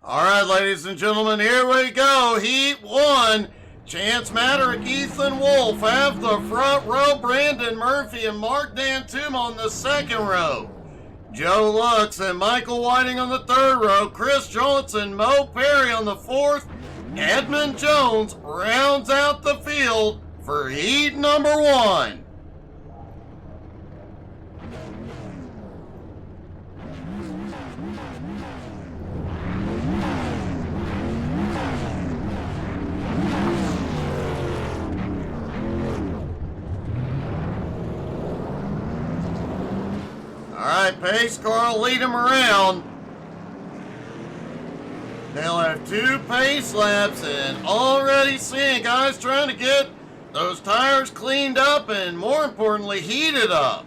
All right, ladies and gentlemen, here we go. Heat 1. Chance Maddock, Ethan Wolf have the front row. Brandon Murphy and Mark Dantum on the second row. Joe Lux and Michael Whiting on the third row. Chris Johnson, Mo Perry on the fourth. Edmund Jones rounds out the field for heat number 1. All right, pace car will lead him around. They'll have 2 pace laps and already seeing guys trying to get those tires cleaned up and more importantly heated up.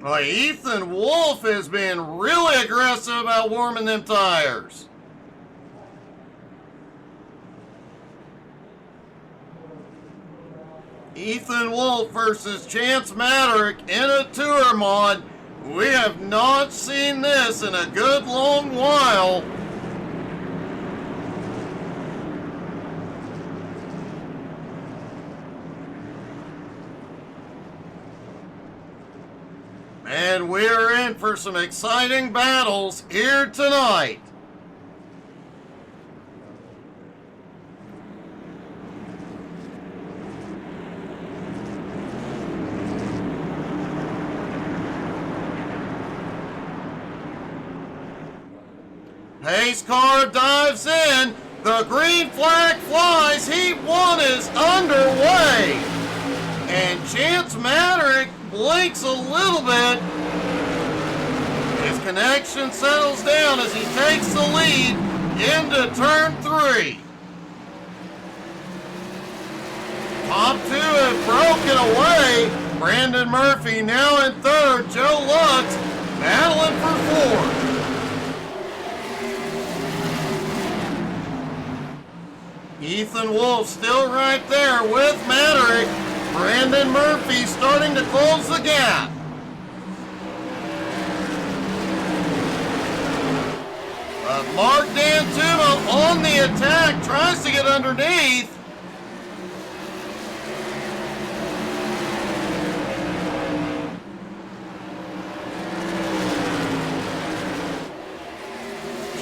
Well, Ethan Wolf has been really aggressive about warming them tires. Ethan Wolf versus Chance Maddock in a tour mod. We have not seen this in a good long while. And we're in for some exciting battles here tonight. Pace car dives in. The green flag flies. Heat 1 is underway. And Chance Maddock blinks a little bit. His connection settles down as he takes the lead into turn 3. Top 2 have broken away. Brandon Murphy now in third. Joe Lux battling for fourth. Ethan Wolf still right there with Maddock. Brandon Murphy starting to close the gap. But Mark Dantum on the attack, tries to get underneath.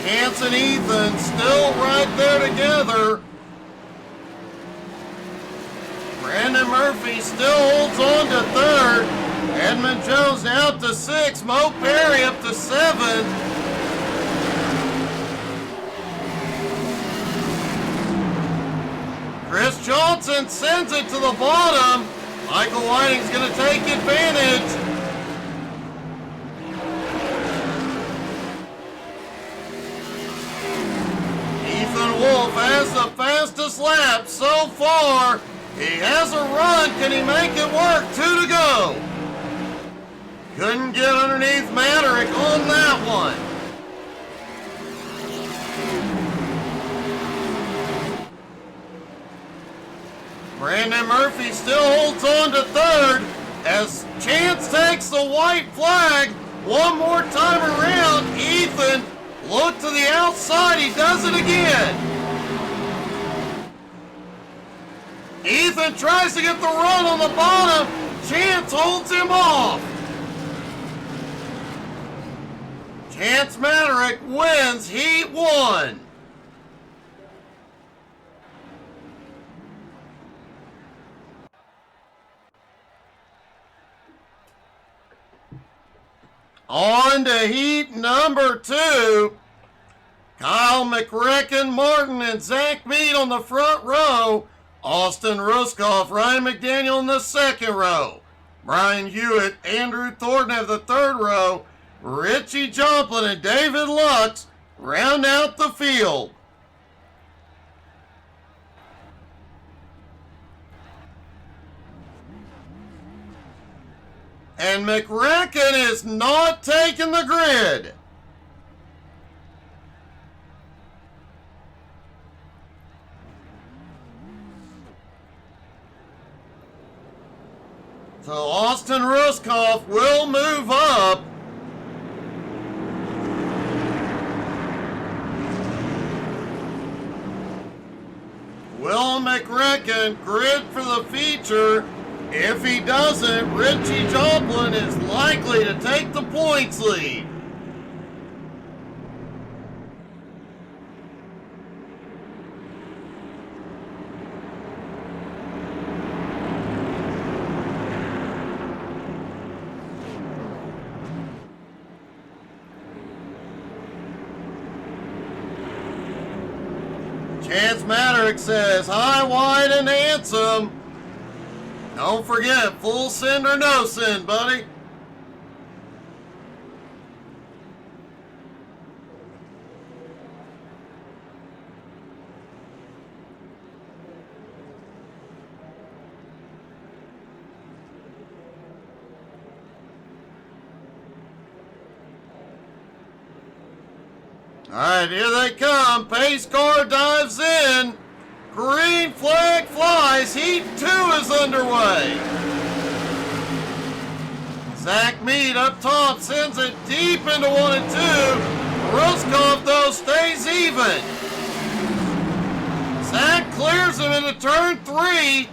Chance and Ethan still right there together. Brandon Murphy still holds on to third. Edmund Jones out to 6. Mo Perry up to 7. Chris Johnson sends it to the bottom. Michael Whiting's going to take advantage. Ethan Wolf has the fastest lap so far. He has a run. Can he make it work? 2 to go. Couldn't get underneath Maddock on that one. Brandon Murphy still holds on to third as Chance takes the white flag. One more time around. Ethan look to the outside. He does it again. Ethan tries to get the run on the bottom. Chance holds him off. Chance Maddock wins Heat 1. On to Heat number 2. Kyle McRecken, Martin, and Zach Mead on the front row. Austin Ruskoff, Ryan McDaniel in the second row. Brian Hewitt, Andrew Thornton have the third row. Richie Joplin and David Lux round out the field. And McRecken is not taking the grid. So Austin Ruskoff will move up. McRecken grid for the feature. If he doesn't, Richie Joplin is likely to take the points lead. Chance Maddox says, hi, wide, and handsome. Don't forget, full send or no send, buddy. All right, here they come. Pace car dives in. Green flag flies. Heat 2 is underway. Zach Mead up top sends it deep into 1 and 2. Ruskov, though, stays even. Zach clears him into turn 3.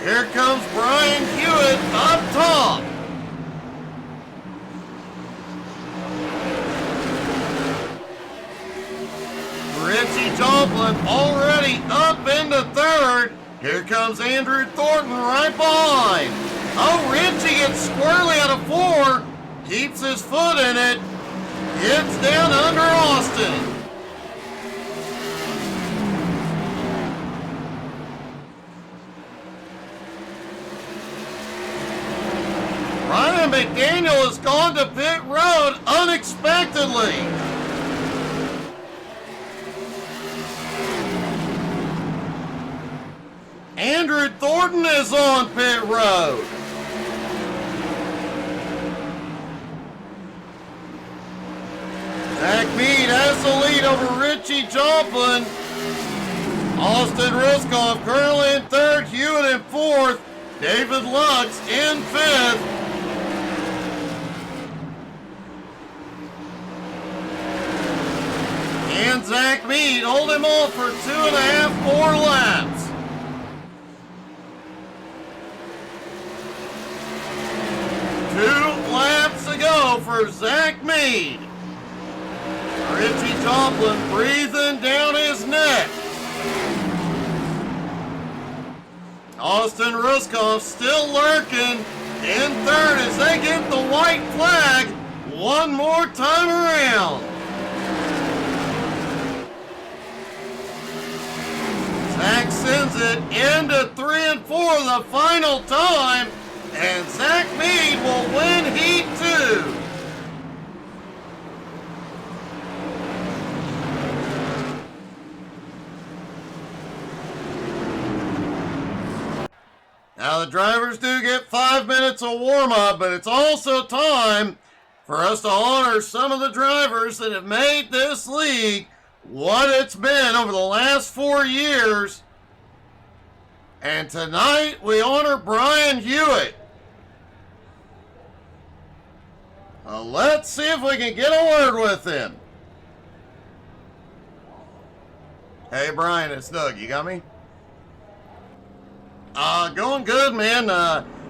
Here comes Brian Hewitt up top. Richie Joplin already up into 3rd. Here comes Andrew Thornton right behind. Oh, Richie gets squarely out of 4. Keeps his foot in it. Gets down under Austin. Ryan McDaniel has gone to pit road unexpectedly. Andrew Thornton is on pit road. Zach Mead has the lead over Richie Joplin. Austin Ruskov currently in 3rd, Hewitt in 4th, David Lux in 5th. And Zach Mead hold him off for 2.5 more laps. 2 laps to go for Zach Mead. Richie Joplin breathing down his neck. Austin Ruskov still lurking in 3rd as they get the white flag one more time around. Zach sends it into 3 and 4 the final time. And Zach Mead will win Heat 2. Now the drivers do get 5 minutes of warm-up, but it's also time for us to honor some of the drivers that have made this league what it's been over the last 4 years. And tonight we honor Brian Hewitt. Let's see if we can get a word with him. Hey Brian, it's Doug. You got me? Going good, man.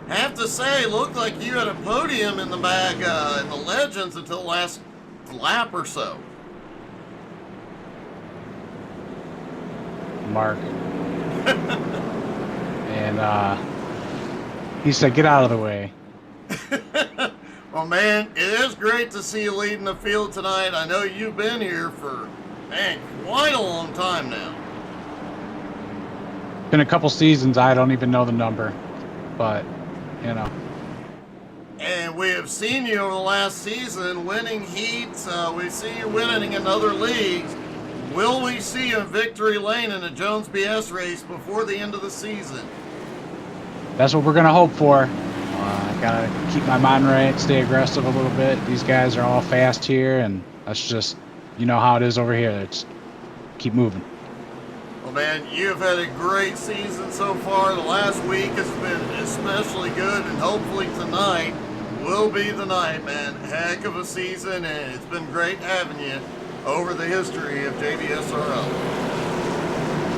Have to say, looked like you had a podium in the bag in the Legends until the last lap or so. Mark. And he said, get out of the way. Well, man, it is great to see you leading the field tonight. I know you've been here for, man, quite a long time now. Been a couple seasons, I don't even know the number, but, you know. And we have seen you over the last season winning heats. We see you winning in other leagues. Will we see you in victory lane in a Jones BS race before the end of the season? That's what we're going to hope for. Got to keep my mind right, stay aggressive a little bit. These guys are all fast here, and that's just, you know how it is over here. It's keep moving. Well, man, you've had a great season so far. The last week has been especially good, and hopefully tonight will be the night, man. Heck of a season, and it's been great having you over the history of JBSRL.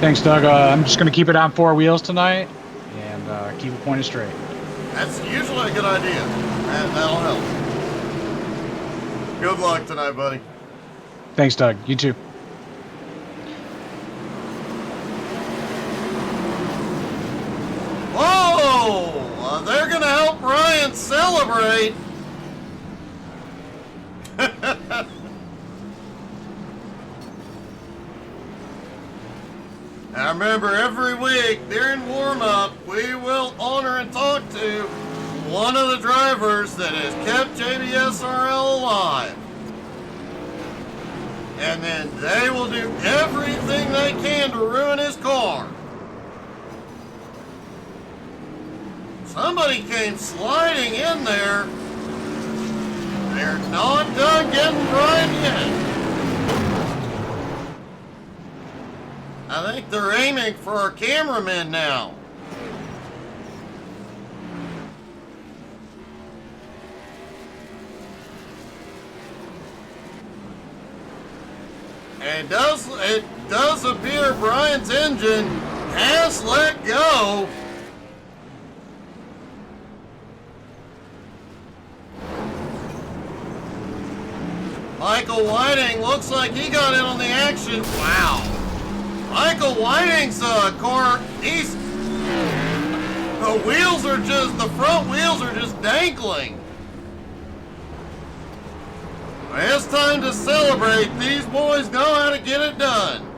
Thanks, Doug. I'm just going to keep it on 4 wheels tonight and keep it pointed straight. That's usually a good idea. That'll help. Good luck tonight, buddy. Thanks, Doug. You too. Whoa! They're going to help Brian celebrate. I remember every week during warm-up, we will honor and talk to one of the drivers that has kept JBSRL alive. And then they will do everything they can to ruin his car. Somebody came sliding in there. They're not done getting Brian yet. I think they're aiming for our cameraman now. And it does appear Brian's engine has let go. Michael Whiting looks like he got in on the action. Wow. Michael Whiting's car, the front wheels are just dangling. It's time to celebrate. These boys know how to get it done.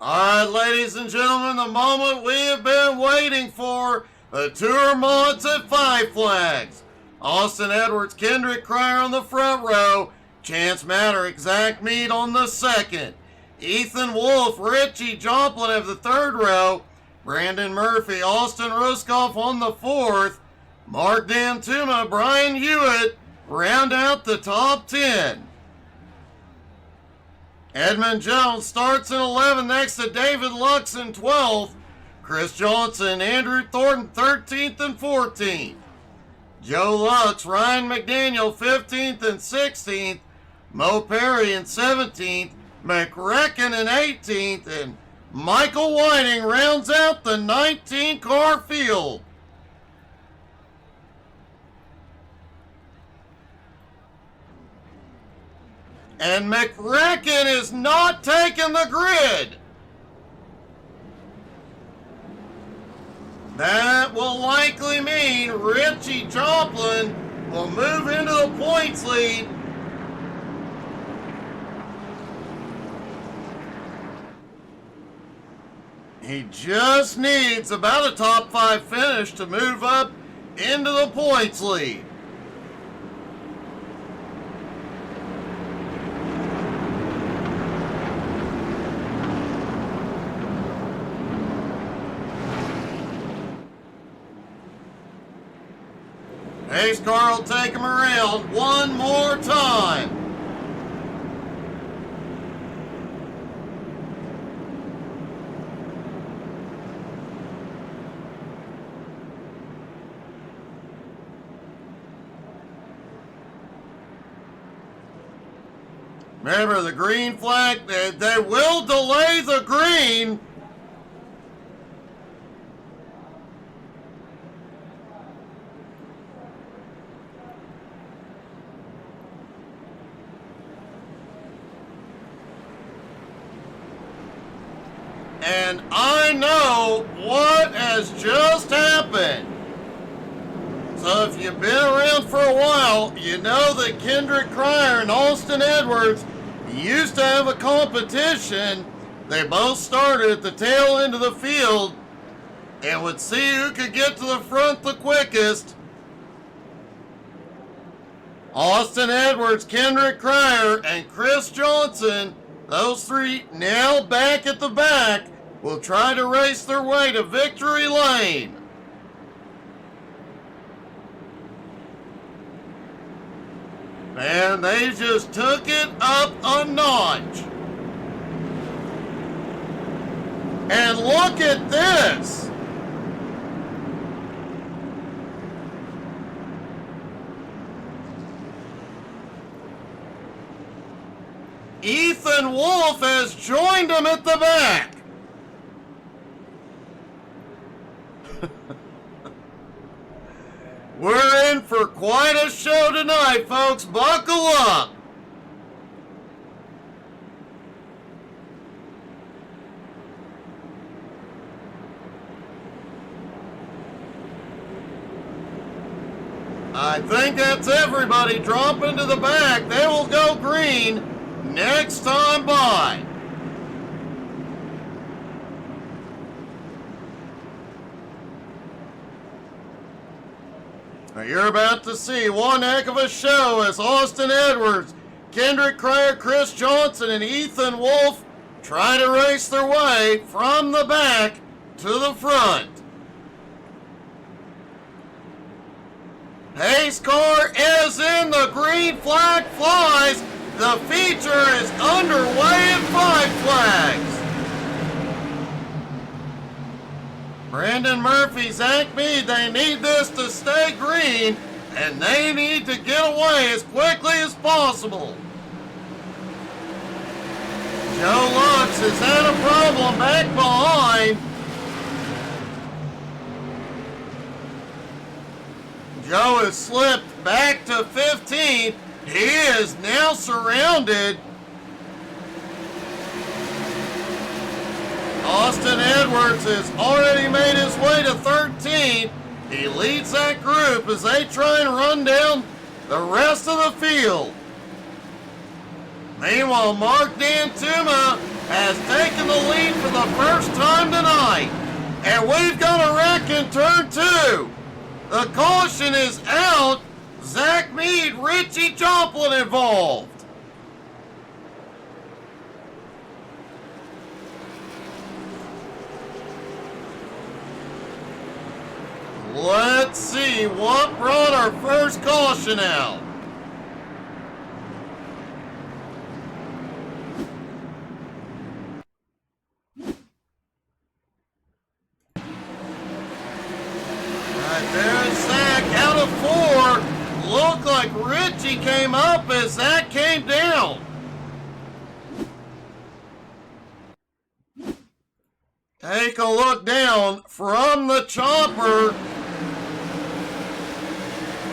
All right, ladies and gentlemen, the moment we have been waiting for. The Tour Monts at 5 Flags. Austin Edwards, Kendrick Cryer on the front row. Chance Maddox, Zach Mead on the second. Ethan Wolf, Richie Joplin of the third row. Brandon Murphy, Austin Ruskoff on the fourth. Mark Dantuma, Brian Hewitt round out the top 10. Edmund Jones starts in 11th next to David Lux in 12th. Chris Johnson, Andrew Thornton 13th and 14th. Joe Lux, Ryan McDaniel 15th and 16th. Mo Perry in 17th. McRecken in 18th. And Michael Whiting rounds out the 19-car field. And McRecken is not taking the grid. That will likely mean Richie Joplin will move into the points lead. He just needs about a top 5 finish to move up into the points lead. Pace car will take him around one more time. Remember the green flag, they will delay the green. And I know what has just happened. So if you've been around for a while, you know that Kendrick Cryer and Austin Edwards used to have a competition. They both started at the tail end of the field and would see who could get to the front the quickest. Austin Edwards, Kendrick Cryer, and Chris Johnson, those three now back at the back, will try to race their way to victory lane. Man, they just took it up a notch. And look at this. Ethan Wolf has joined him at the back. We're in for quite a show tonight, folks. Buckle up. I think that's everybody dropping to the back. They will go green next time by. Now you're about to see one heck of a show as Austin Edwards, Kendrick Cryer, Chris Johnson, and Ethan Wolf try to race their way from the back to the front. Pace car is in, the green flag flies. The feature is underway at 5 flags. Brandon Murphy, Zach Mead, they need this to stay green, and they need to get away as quickly as possible. Joe Lux has had a problem back behind. Joe has slipped back to 15th. He is now surrounded. Austin Edwards has already made his way to 13th. He leads that group as they try and run down the rest of the field. Meanwhile, Mark D'Antuma has taken the lead for the first time tonight. And we've got a wreck in turn 2. The caution is out. Zach Mead, Richie Joplin involved. Let's see what brought our first caution out. There's Zach out of 4. Looked like Richie came up as Zach came down. Take a look down from the chopper.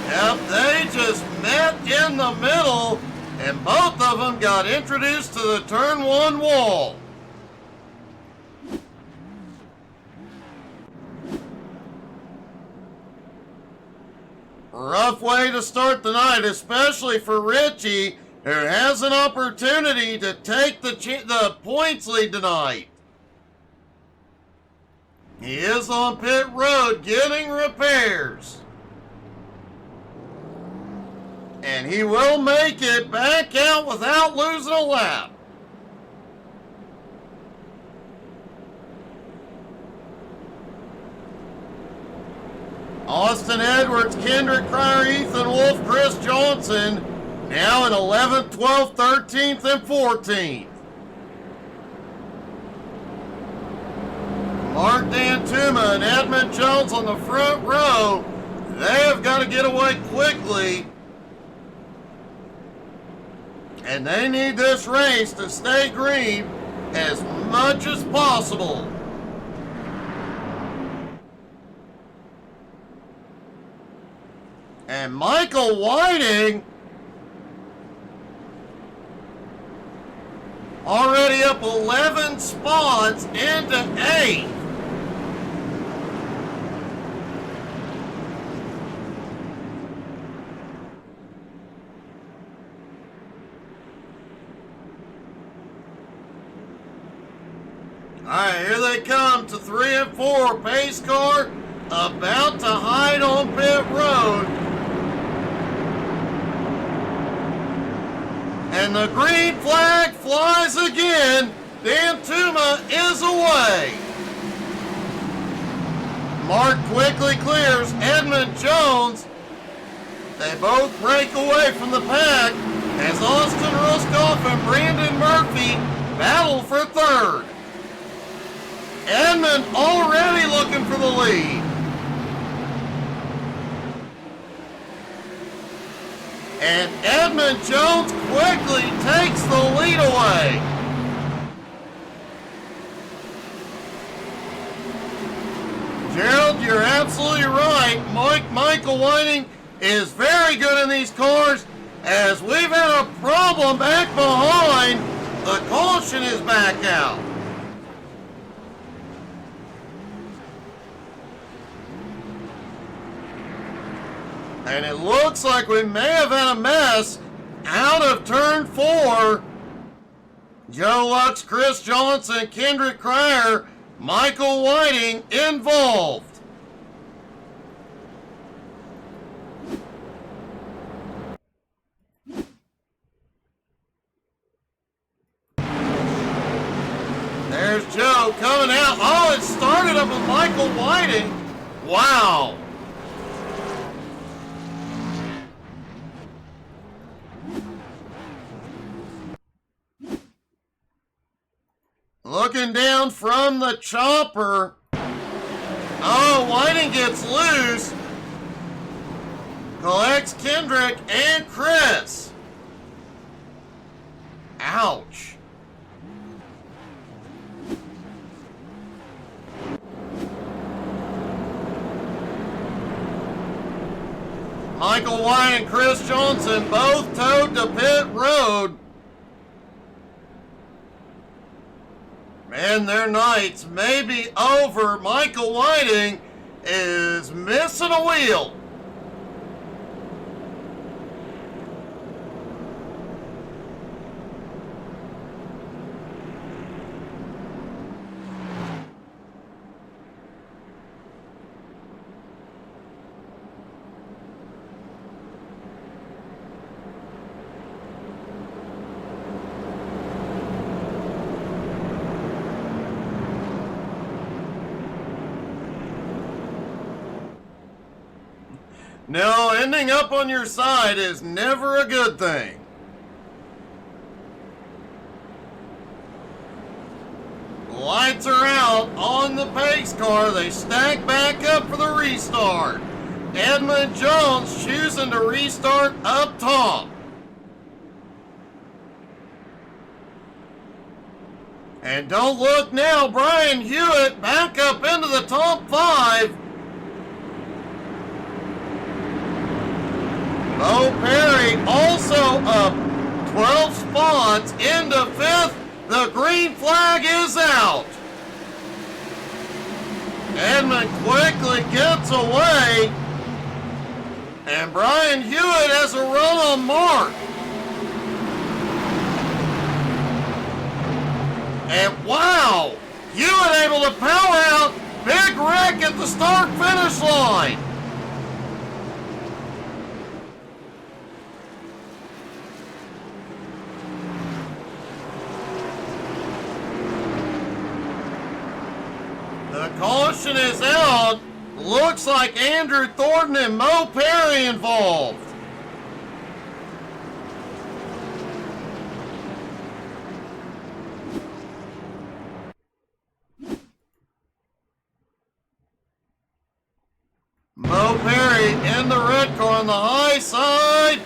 Yep, they just met in the middle, and both of them got introduced to the turn 1 wall. Rough way to start the night, especially for Richie, who has an opportunity to take the points lead tonight. He is on pit road getting repairs. And he will make it back out without losing a lap. Austin Edwards, Kendrick Cryer, Ethan Wolf, Chris Johnson, now in 11th, 12th, 13th, and 14th. Mark D'Antuma and Edmund Jones on the front row. They have got to get away quickly. And they need this race to stay green as much as possible. And Michael Whiting already up 11 spots into 8th. All right, here they come to 3 and 4. Pace car about to hide on pit road. And the green flag flies again. D'Antuma is away. Mark quickly clears Edmund Jones. They both break away from the pack as Austin Ruskoff and Brandon Murphy battle for third. Edmund already looking for the lead. And Edmund Jones quickly takes the lead away. Gerald, you're absolutely right. Michael Whiting is very good in these cars. As we've had a problem back behind, the caution is back out. And it looks like we may have had a mess out of turn 4. Joe Lux, Chris Johnson, Kendrick Cryer, Michael Whiting involved. There's Joe coming out. Oh, it started up with Michael Whiting. Wow. Looking down from the chopper. Oh, Whiting gets loose. Collects Kendrick and Chris. Ouch. Michael White and Chris Johnson both towed to pit road. And their nights may be over. Michael Whiting is missing a wheel. No, ending up on your side is never a good thing. Lights are out on the pace car. They stack back up for the restart. Edmund Jones choosing to restart up top. And don't look now, Brian Hewitt back up into the top 5. Bo Perry also up 12 spots into 5th. The green flag is out. Edmund quickly gets away. And Brian Hewitt has a run on Mark. And wow, Hewitt able to power out. Big wreck at the start-finish line. The caution is out. Looks like Andrew Thornton and Mo Perry involved. Mo Perry in the red car on the high side.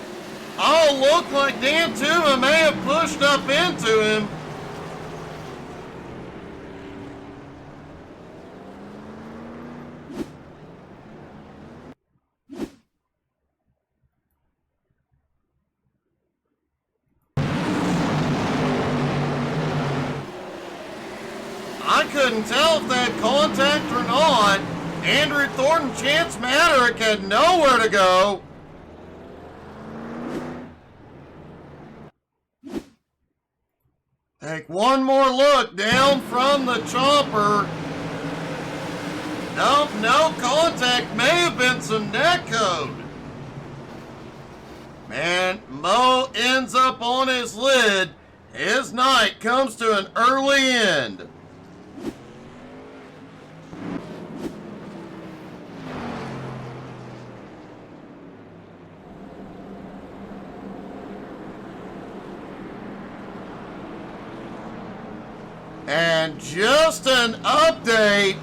Oh, look like Dan Tuma may have pushed up into him. I couldn't tell if they had contact or not. Andrew Thornton, Chance Maderick had nowhere to go. Take one more look down from the chopper. Nope, no contact. May have been some net code. Man, Mo ends up on his lid. His night comes to an early end. And just an update.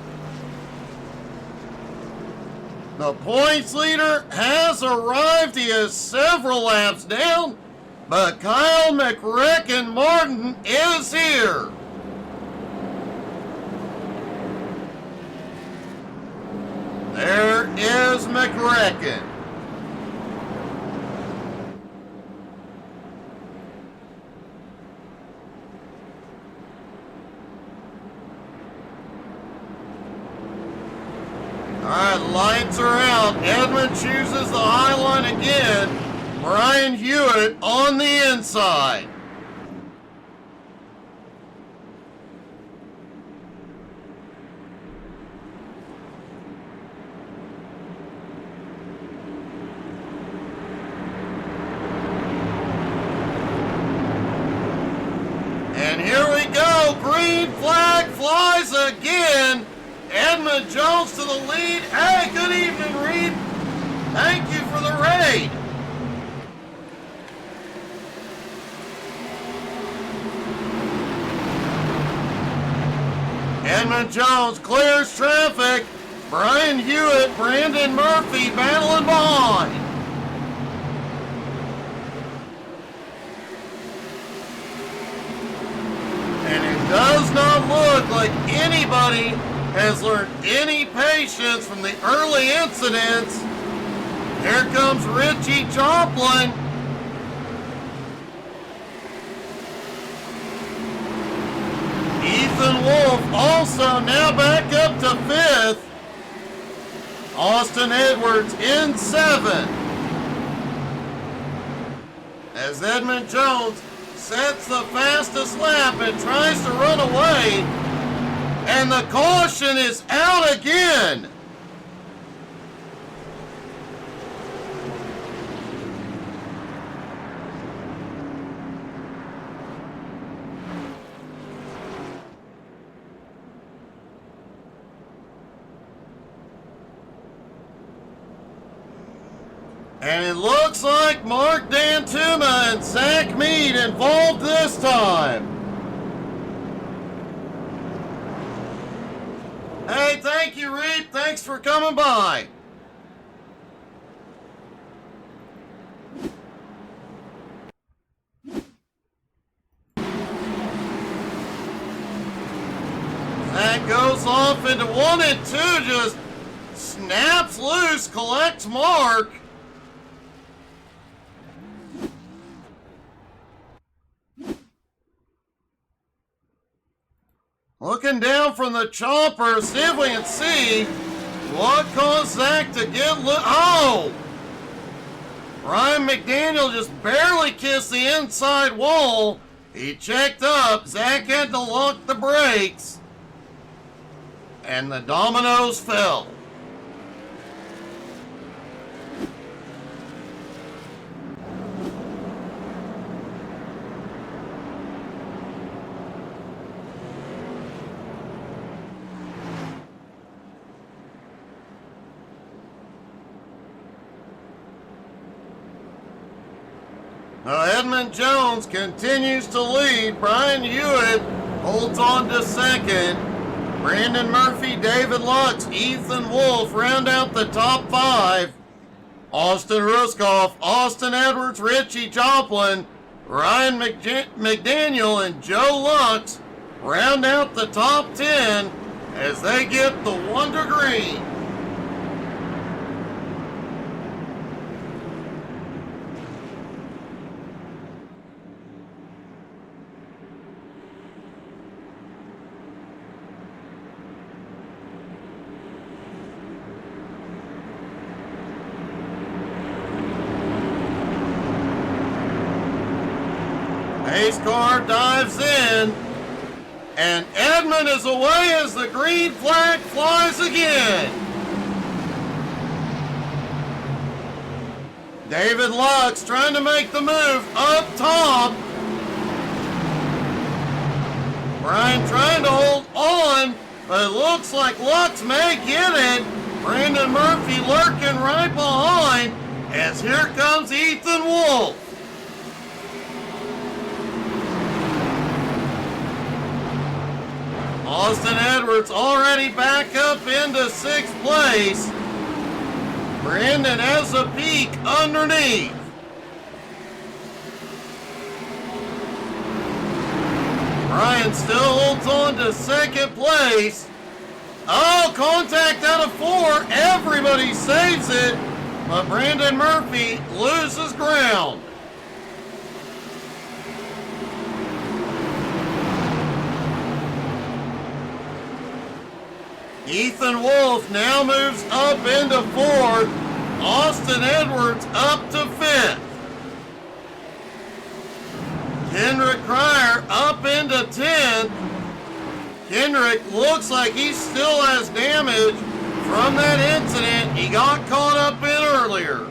The points leader has arrived. He is several laps down, but Kyle McRecken Martin is here. There is McRecken. All right, lights are out. Edmund chooses the high line again. Brian Hewitt on the inside. And here we go. Green flag flies again. Edmund Jones to the lead. Hey, good evening, Reed. Thank you for the raid. Edmund Jones clears traffic. Brian Hewitt, Brandon Murphy battling behind. And it does not look like anybody has learned any patience from the early incidents. Here comes Richie Joplin. Ethan Wolf also now back up to 5th. Austin Edwards in 7th. As Edmund Jones sets the fastest lap and tries to run away. And the caution is out again. And it looks like Mark Dantuma and Zach Mead involved this time. Hey, thank you, Reed. Thanks for coming by. That goes off into 1 and 2, just snaps loose, collects Mark. Looking down from the chopper, see if we can see what caused Zach to get oh! Ryan McDaniel just barely kissed the inside wall. He checked up. Zach had to lock the brakes. And the dominoes fell. Now Edmund Jones continues to lead. Brian Hewitt holds on to 2nd. Brandon Murphy, David Lux, Ethan Wolf round out the top 5. Austin Ruskoff, Austin Edwards, Richie Joplin, Ryan McDaniel, and Joe Lux round out the top 10 as they get the Wonder Green. Pace car dives in, and Edmund is away as the green flag flies again. David Lux trying to make the move up top. Brian trying to hold on, but it looks like Lux may get it. Brandon Murphy lurking right behind, as here comes Ethan Wolf. Austin Edwards already back up into 6th place. Brandon has a peek underneath. Brian still holds on to 2nd place. Oh, contact out of 4. Everybody saves it, but Brandon Murphy loses ground. Ethan Wolf now moves up into 4th. Austin Edwards up to 5th. Kendrick Cryer up into 10th. Kendrick looks like he still has damage from that incident he got caught up in earlier.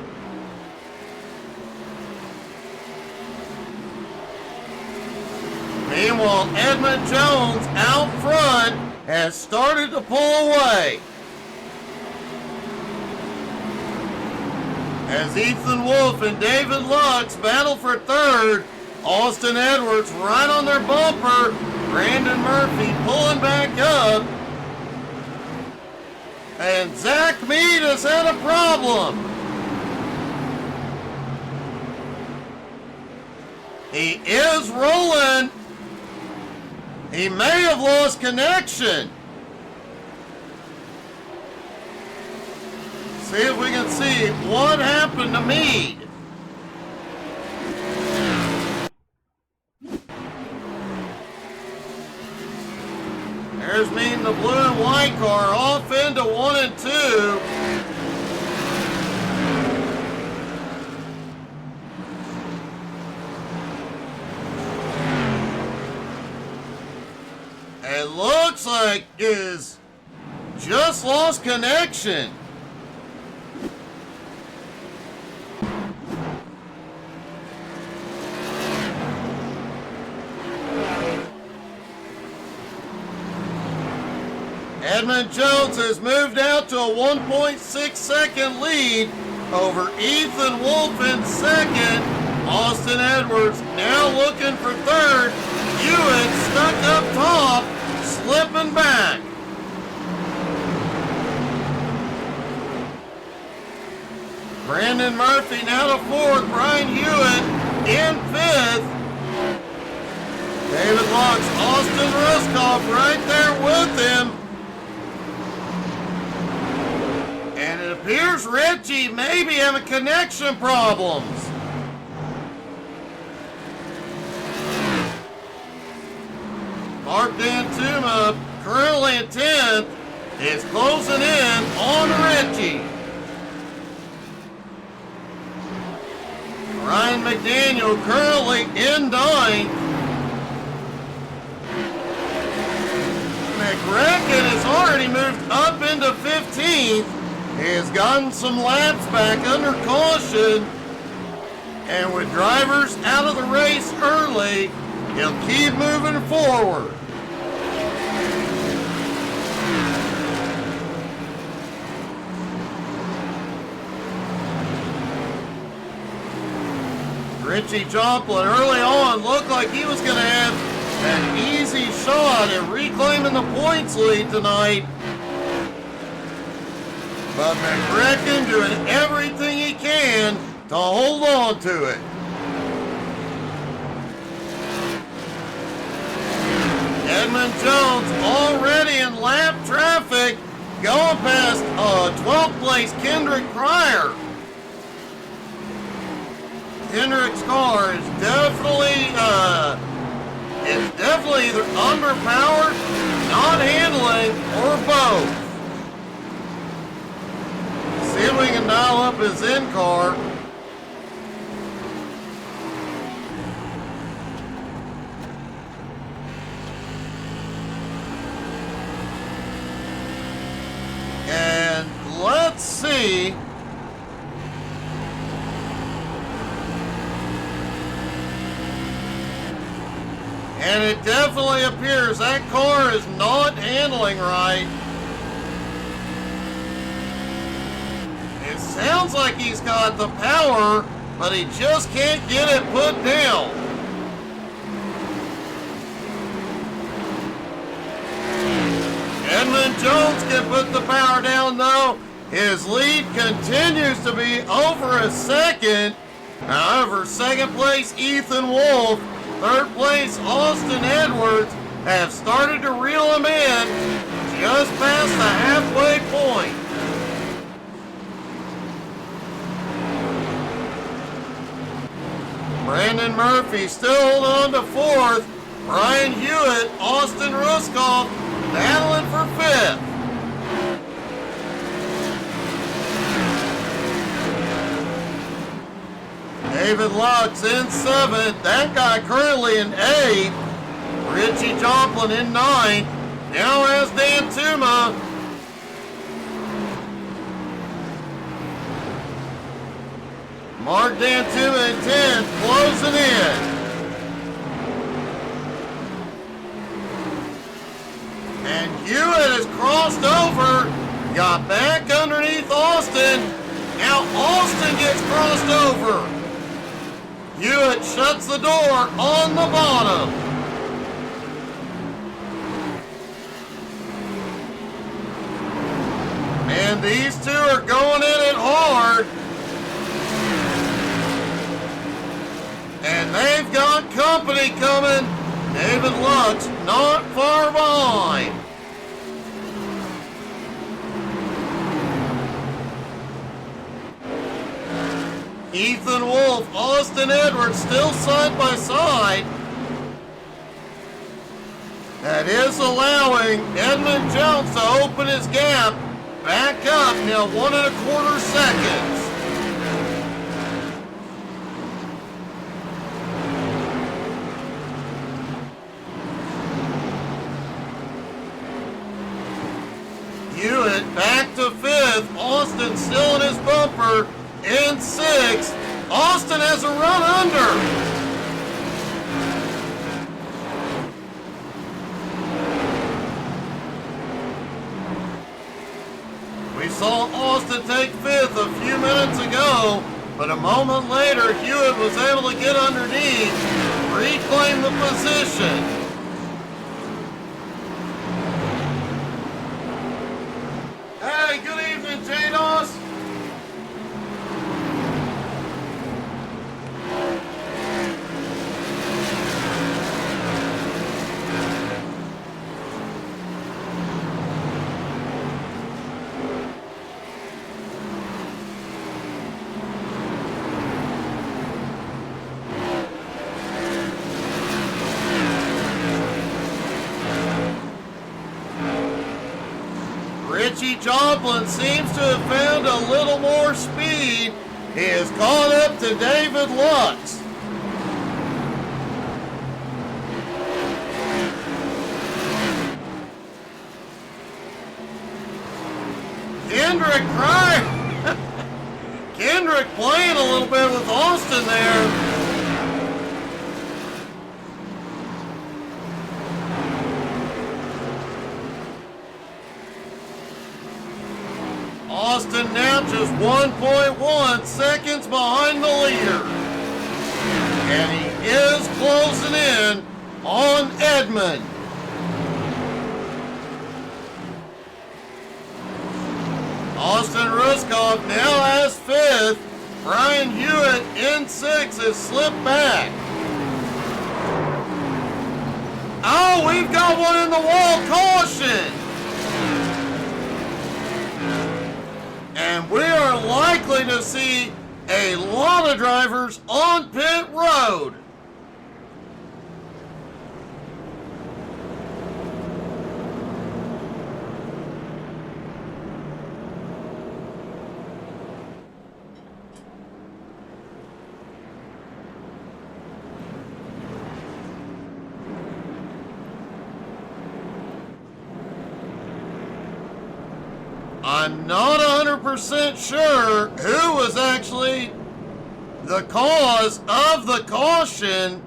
Meanwhile, Edmund Jones out front has started to pull away. As Ethan Wolf and David Lux battle for 3rd, Austin Edwards right on their bumper. Brandon Murphy pulling back up. And Zach Mead has had a problem. He is rolling. He may have lost connection. See if we can see what happened to Mead. There's Mead in the blue and white car off into 1 and 2. It looks like is just lost connection. Edmund Jones has moved out to a 1.6 second lead over Ethan Wolf in 2nd. Austin Edwards now looking for 3rd. Hewitt stuck up top, slipping back. Brandon Murphy now to 4th. Brian Hewitt in 5th. David Lux, Austin Ruskoff right there with him. And it appears Richie may be having connection problems. Mark Dantuma, currently in 10th, is closing in on Richie. Ryan McDaniel currently in 9th. McRecken has already moved up into 15th. He has gotten some laps back under caution. And with drivers out of the race early, he'll keep moving forward. Richie Joplin early on looked like he was going to have an easy shot at reclaiming the points lead tonight. But McRecken doing everything he can to hold on to it. Edmund Jones already in lap traffic, going past 12th place Kendrick Cryer. Kendrick's car is definitely either underpowered, not handling, or both. See if we can dial up his in-car. And let's see. And it definitely appears that car is not handling right. It sounds like he's got the power, but he just can't get it put down. Jones can put the power down though. His lead continues to be over a second. However, second place Ethan Wolf, third place Austin Edwards have started to reel him in just past the halfway point. Brandon Murphy still holding on to fourth. Brian Hewitt, Austin Ruskoff battling for fifth. David Lux in seventh. That guy currently in eighth. Richie Joplin in ninth. Now has Dan Tuma. Mark Dantuma in 10th, closing in. And Hewitt has crossed over, got back underneath Austin. Now Austin gets crossed over. Hewitt shuts the door on the bottom. And these two are going in it hard. And they've got company coming. David Lux not far behind. Ethan Wolf, Austin Edwards still side by side. That is allowing Edmund Jones to open his gap back up now 1 1/4 seconds. Hewitt back to fifth. Austin still in his bumper in sixth. Austin has a run under. We saw Austin take fifth a few minutes ago, but a moment later Hewitt was able to get underneath, reclaim the position. Hey, good evening, J-Dos. Richie Joplin seems to have found a little more speed. He has caught up to David Lux. Kendrick playing a little bit with Austin there. Austin now just 1.1 seconds behind the leader. And he is closing in on Edmund. Austin Ruskoff now has fifth. Brian Hewitt in sixth has slipped back. Oh, we've got one in the wall. Caution! And we are likely to see a lot of drivers on pit road. I'm not 100% sure who was actually the cause of the caution.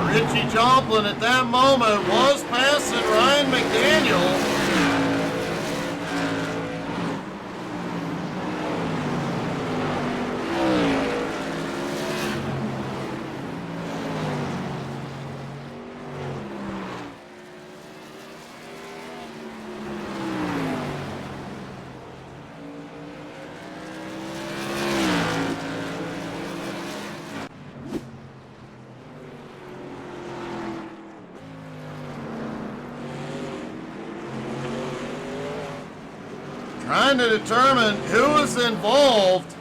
Richie Joplin at that moment was passing Ryan McDaniel. trying to determine who is involved.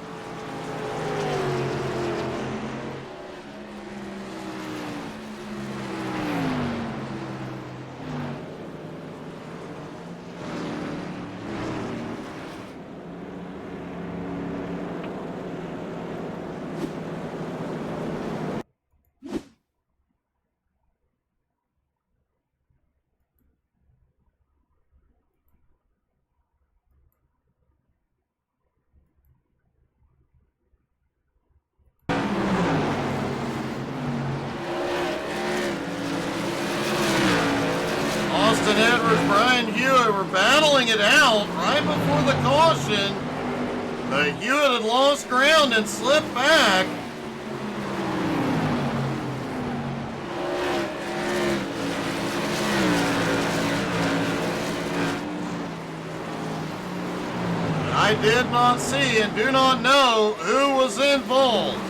Austin Edwards, Brian Hewitt were battling it out right before the caution. But Hewitt had lost ground and slipped back. I did not see and do not know who was involved.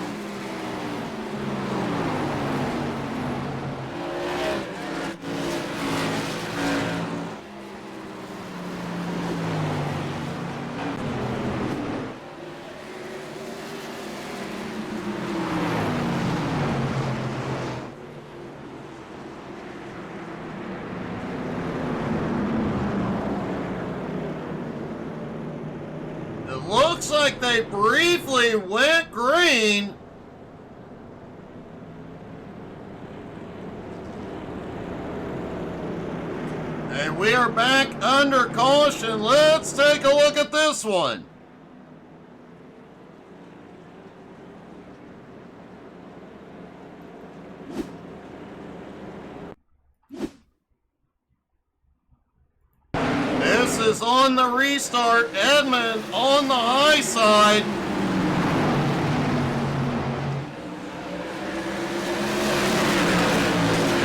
Looks like they briefly went green. And we are back under caution. Let's take a look at this one. This is on the restart. Edmund on the high side.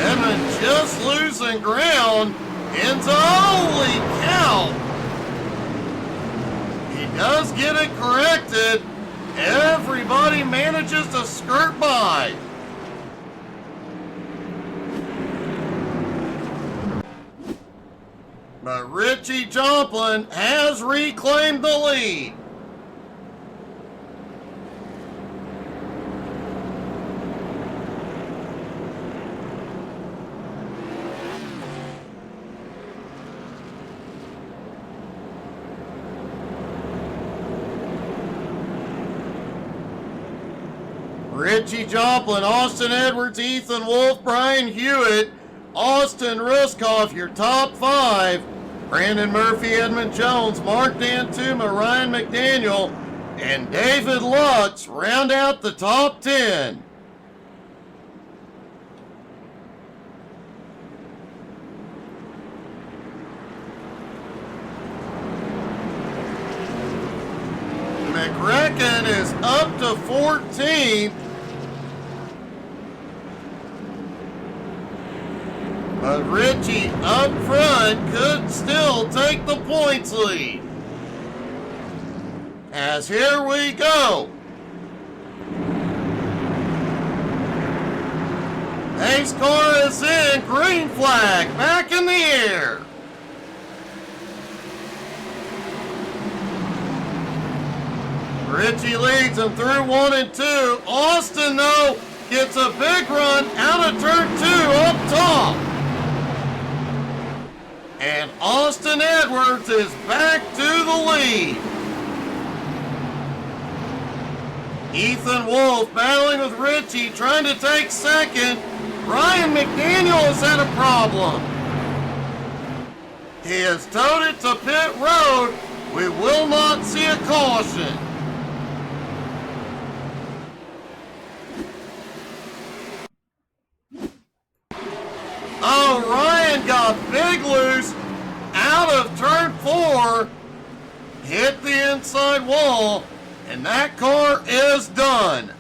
Edmund just losing ground into, holy cow. He does get it corrected. Everybody manages to skirt by. But Richie Joplin has reclaimed the lead. Richie Joplin, Austin Edwards, Ethan Wolf, Brian Hewitt, Austin Ruskoff, your top five. Brandon Murphy, Edmund Jones, Mark Dantuma, Ryan McDaniel, and David Lutz round out the top 10. McRecken is up to 14th. But Richie up front could still take the points lead. As here we go. Pace car is in, green flag, back in the air. Richie leads him through 1 and 2. Austin, though, gets a big run out of turn 2 up top. And Austin Edwards is back to the lead. Ethan Wolf battling with Richie, trying to take second. Ryan McDaniel has had a problem. He has towed it to pit road. We will not see a caution. Oh, Ryan got big loose out of turn 4, hit the inside wall, and that car is done.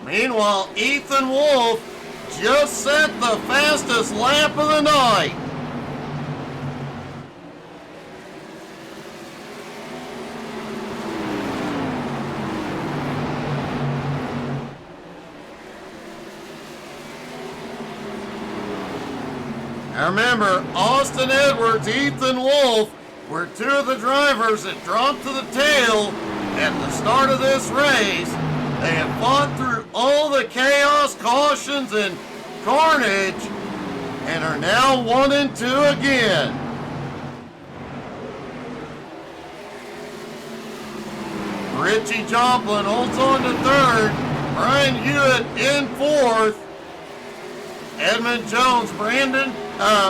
Meanwhile, Ethan Wolf just set the fastest lap of the night. Now remember, Austin Edwards, Ethan Wolf were two of the drivers that dropped to the tail at the start of this race. They have fought through all the chaos, cautions, and carnage, and are now 1 and 2 again. Richie Joplin holds on to third. Brian Hewitt in fourth. Edmund Jones, Brandon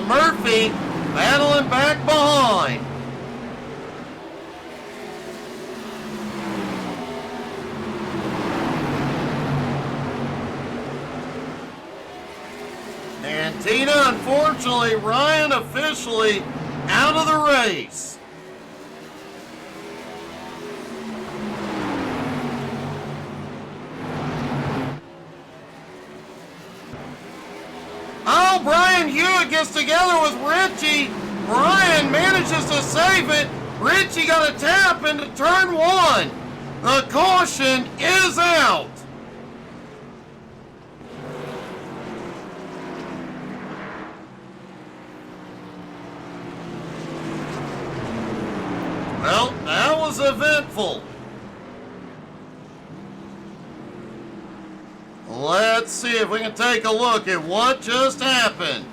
Murphy battling back behind. And Tina, unfortunately, Ryan officially out of the race. Oh, Brian Hewitt gets together with Richie. Brian manages to save it. Richie got a tap into turn 1. The caution is out. Well, that was eventful. Let's see if we can take a look at what just happened.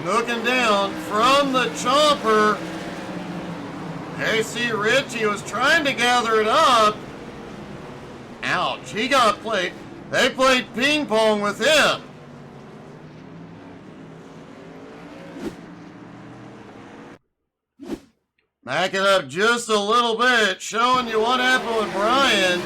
Looking down from the chopper, AC Richie was trying to gather it up. Ouch, he got played. They played ping pong with him. Back it up just a little bit, showing you what happened with Brian.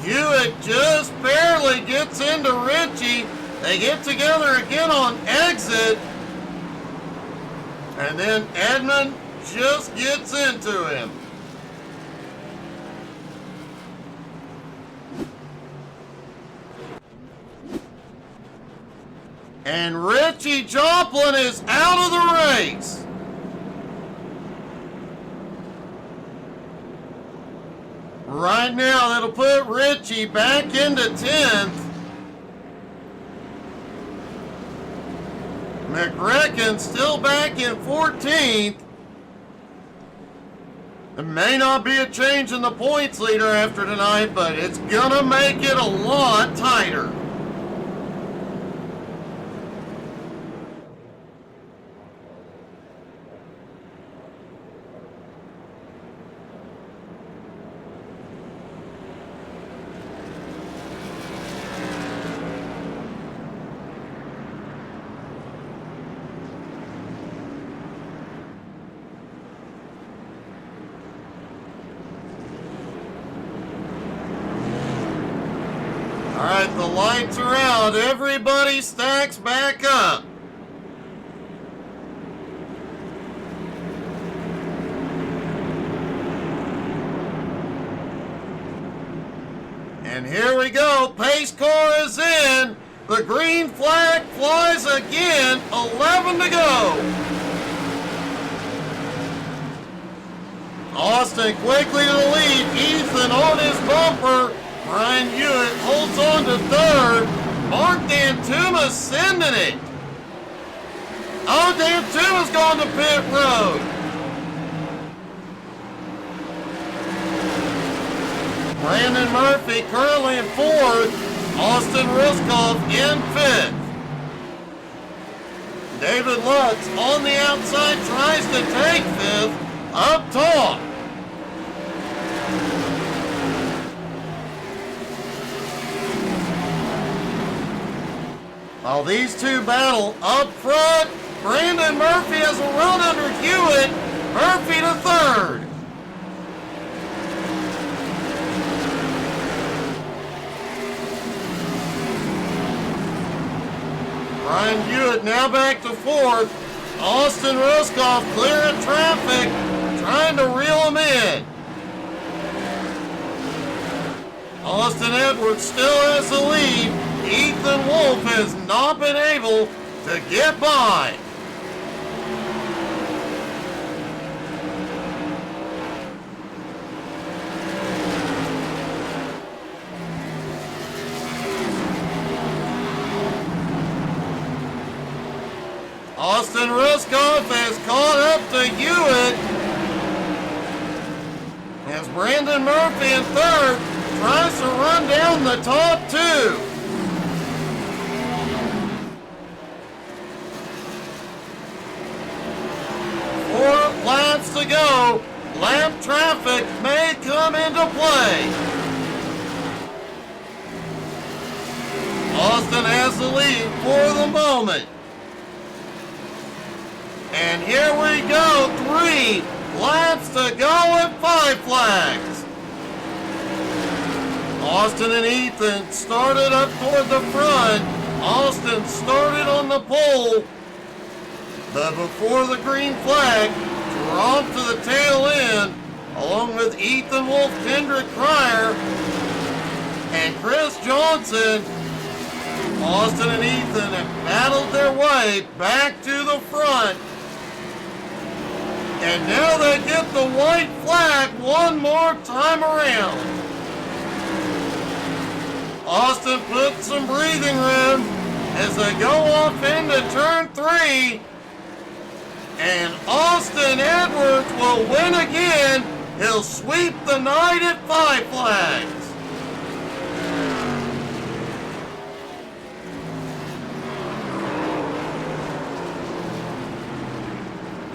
Hewitt just barely gets into Richie. They get together again on exit. And then Edmund just gets into him. And Richie Joplin is out of the race. Right now, that'll put Richie back into 10th. McReckon still back in 14th. There may not be a change in the points leader after tonight, but it's gonna make it a lot tighter. All right, the lights are out. Everybody stacks back up. And here we go. Pace car is in. The green flag flies again. 11 to go. Austin quickly to the lead. Ethan on his bumper. Brian Hewitt holds on to third. Mark Dantuma's sending it. Oh, Dantuma's gone to pit road. Brandon Murphy currently in fourth. Austin Ruskoff in fifth. David Lutz on the outside tries to take fifth up top. While these two battle up front, Brandon Murphy has a run under Hewitt. Murphy to third. Brian Hewitt now back to fourth. Austin Ruskoff clearing traffic, trying to reel him in. Austin Edwards still has the lead. Ethan Wolf has not been able to get by. Austin Ruskoff has caught up to Hewitt as Brandon Murphy in third tries to run down the top two. Four laps to go. Lap traffic may come into play. Austin has the lead for the moment. And here we go, 3 laps to go and 5 flags. Austin and Ethan started up toward the front. Austin started on the pole, but before the green flag, dropped to the tail end, along with Ethan Wolf, Kendrick Cryer, and Chris Johnson. Austin and Ethan have battled their way back to the front. And now they get the white flag one more time around. Austin puts some breathing room as they go off into turn 3. And Austin Edwards will win again. He'll sweep the night at 5 flags.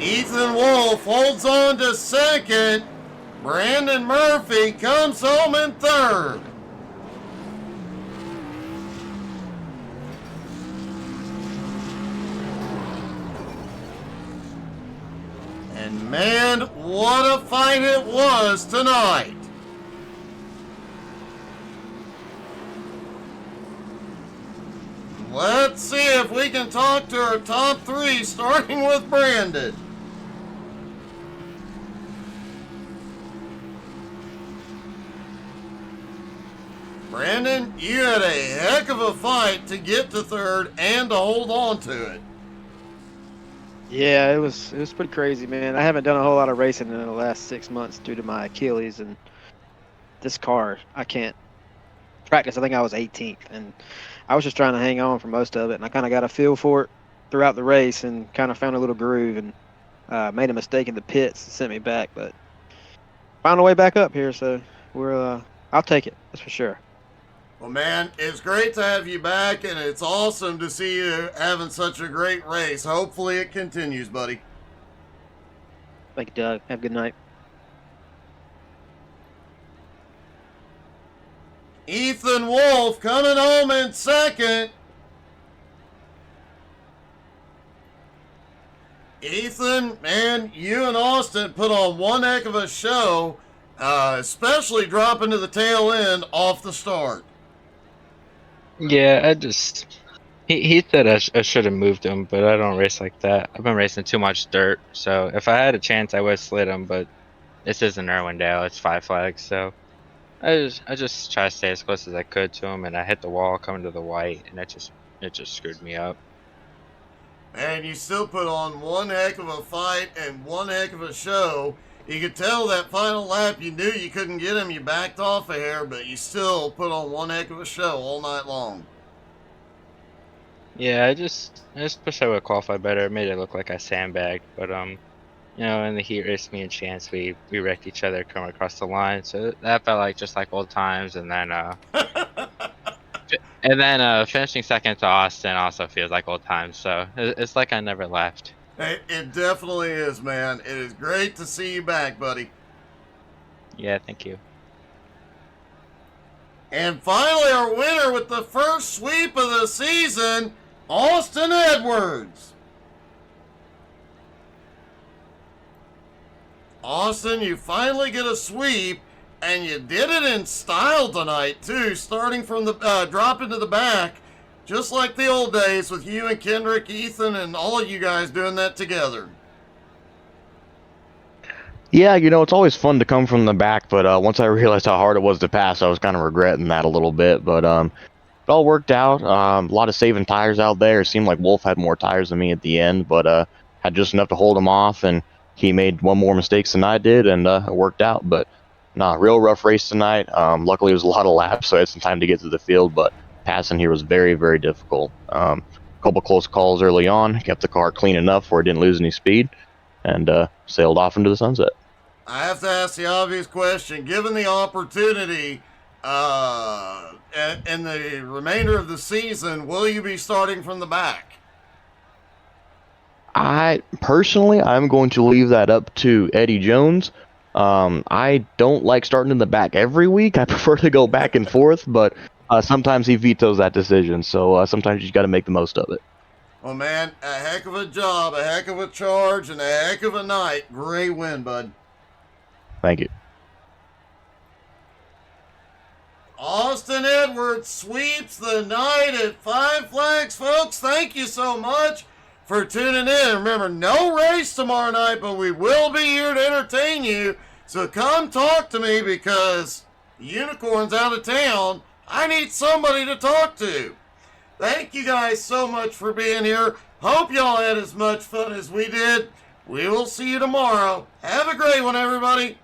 Ethan Wolf holds on to second. Brandon Murphy comes home in third. And man, what a fight it was tonight. Let's see if we can talk to our top 3, starting with Brandon. Brandon, you had a heck of a fight to get to third and to hold on to it. Yeah, it was pretty crazy, man. I haven't done a whole lot of racing in the last 6 months due to my Achilles, and this car, I can't practice. I think I was 18th, and I was just trying to hang on for most of it, and I kind of got a feel for it throughout the race and kind of found a little groove, and made a mistake in the pits and sent me back, but found a way back up here, so I'll take it, that's for sure. Well, man, it's great to have you back, and it's awesome to see you having such a great race. Hopefully it continues, buddy. Thank you, Doug. Have a good night. Ethan Wolf coming home in second. Ethan, man, you and Austin put on one heck of a show, especially dropping to the tail end off the start. Yeah, he said I should have moved him, but I don't race like that. I've been racing too much dirt, so if I had a chance, I would have slid him, but this isn't Irwindale, it's 5 flags, so I just try to stay as close as I could to him, and I hit the wall coming to the white, and it just screwed me up. And you still put on one heck of a fight and one heck of a show. You could tell that final lap, you knew you couldn't get him. You backed off a hair, but you still put on one heck of a show all night long. Yeah, I just wish I would have qualified better. It made it look like I sandbagged, but in the heat race, me and Chance, we wrecked each other coming across the line, so that felt like just like old times. And then finishing second to Austin also feels like old times, so it's like I never left. It definitely is, man. It is great to see you back, buddy. Yeah, thank you. And finally, our winner with the first sweep of the season, Austin Edwards. Austin, you finally get a sweep, and you did it in style tonight, too, starting from the drop into the back. Just like the old days with you and Kendrick, Ethan, and all of you guys doing that together. Yeah, it's always fun to come from the back, but once I realized how hard it was to pass, I was kind of regretting that a little bit. But it all worked out. A lot of saving tires out there. It seemed like Wolf had more tires than me at the end, but had just enough to hold him off, and he made one more mistake than I did, and it worked out. But real rough race tonight. Luckily, it was a lot of laps, so I had some time to get to the field, but passing here was very, very difficult. couple close calls early on, kept the car clean enough where it didn't lose any speed, and sailed off into the sunset. I have to ask the obvious question. Given the opportunity in the remainder of the season, will you be starting from the back? I'm going to leave that up to Eddie Jones. I don't like starting in the back every week. I prefer to go back and forth, but sometimes he vetoes that decision, so sometimes you just got to make the most of it. Well, man, a heck of a job, a heck of a charge, and a heck of a night. Great win, bud. Thank you. Austin Edwards sweeps the night at Five Flags. Folks, thank you so much for tuning in. Remember, no race tomorrow night, but we will be here to entertain you. So come talk to me because the Unicorn's out of town. I need somebody to talk to. Thank you guys so much for being here. Hope y'all had as much fun as we did. We will see you tomorrow. Have a great one, everybody.